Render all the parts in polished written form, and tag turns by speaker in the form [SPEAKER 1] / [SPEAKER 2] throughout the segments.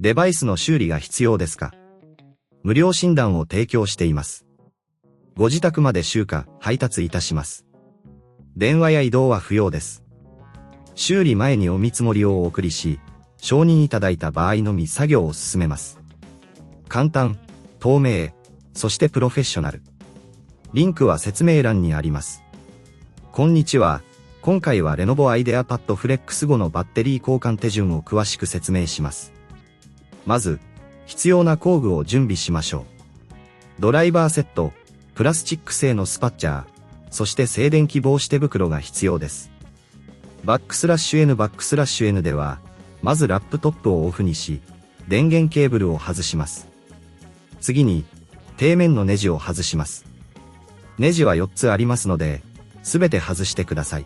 [SPEAKER 1] デバイスの修理が必要ですか？無料診断を提供しています。ご自宅まで集荷、配達いたします。電話や移動は不要です。修理前にお見積もりをお送りし、承認いただいた場合のみ作業を進めます。簡単、透明、そしてプロフェッショナル。リンクは説明欄にあります。こんにちは。今回は Lenovo IdeaPad Flex 5のバッテリー交換手順を詳しく説明します。まず、必要な工具を準備しましょう。ドライバーセット、プラスチック製のスパッチャー、そして静電気防止手袋が必要です。バックスラッシュ N では、まずラップトップをオフにし、電源ケーブルを外します。次に、底面のネジを外します。ネジは4つありますので、すべて外してください。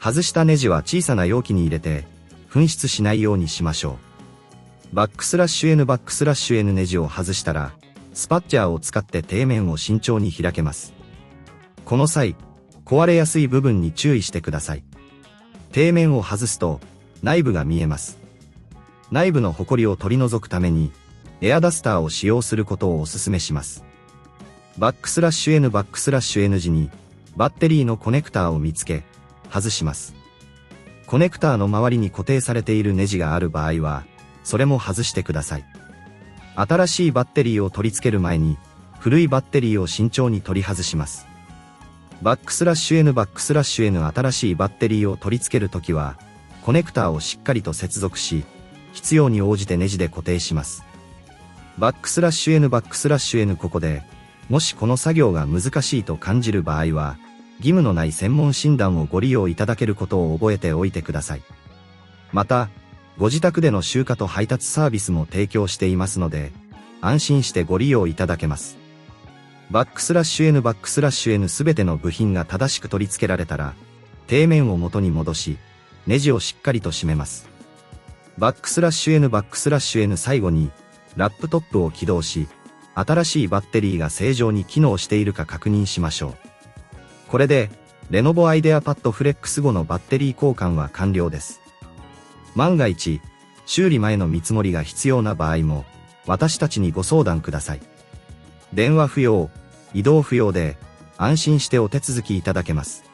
[SPEAKER 1] 外したネジは小さな容器に入れて、紛失しないようにしましょう。バックスラッシュ N ネジを外したら、スパッチャーを使って底面を慎重に開けます。この際、壊れやすい部分に注意してください。底面を外すと、内部が見えます。内部のホコリを取り除くために、エアダスターを使用することをお勧めします。バックスラッシュ N 時に、バッテリーのコネクターを見つけ、外します。コネクターの周りに固定されているネジがある場合は、それも外してください。新しいバッテリーを取り付ける前に、古いバッテリーを慎重に取り外します。バックスラッシュ N 新しいバッテリーを取り付けるときは、コネクターをしっかりと接続し、必要に応じてネジで固定します。バックスラッシュ N ここで、もしこの作業が難しいと感じる場合は、義務のない専門診断をご利用いただけることを覚えておいてください。また、ご自宅での集荷と配達サービスも提供していますので、安心してご利用いただけます。バックスラッシュ N すべての部品が正しく取り付けられたら、底面を元に戻し、ネジをしっかりと締めます。バックスラッシュ N 最後に、ラップトップを起動し、新しいバッテリーが正常に機能しているか確認しましょう。これで、Lenovo IdeaPad Flex 5のバッテリー交換は完了です。万が一、修理前の見積もりが必要な場合も、私たちにご相談ください。電話不要、移動不要で、安心してお手続きいただけます。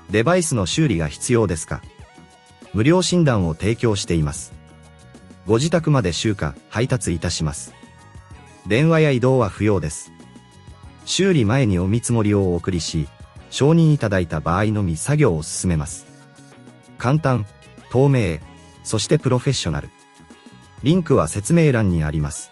[SPEAKER 1] デバイスの修理が必要ですか？無料診断を提供しています。ご自宅まで集荷、配達いたします。電話や移動は不要です。修理前にお見積もりをお送りし、承認いただいた場合のみ作業を進めます。簡単、透明、そしてプロフェッショナル。リンクは説明欄にあります。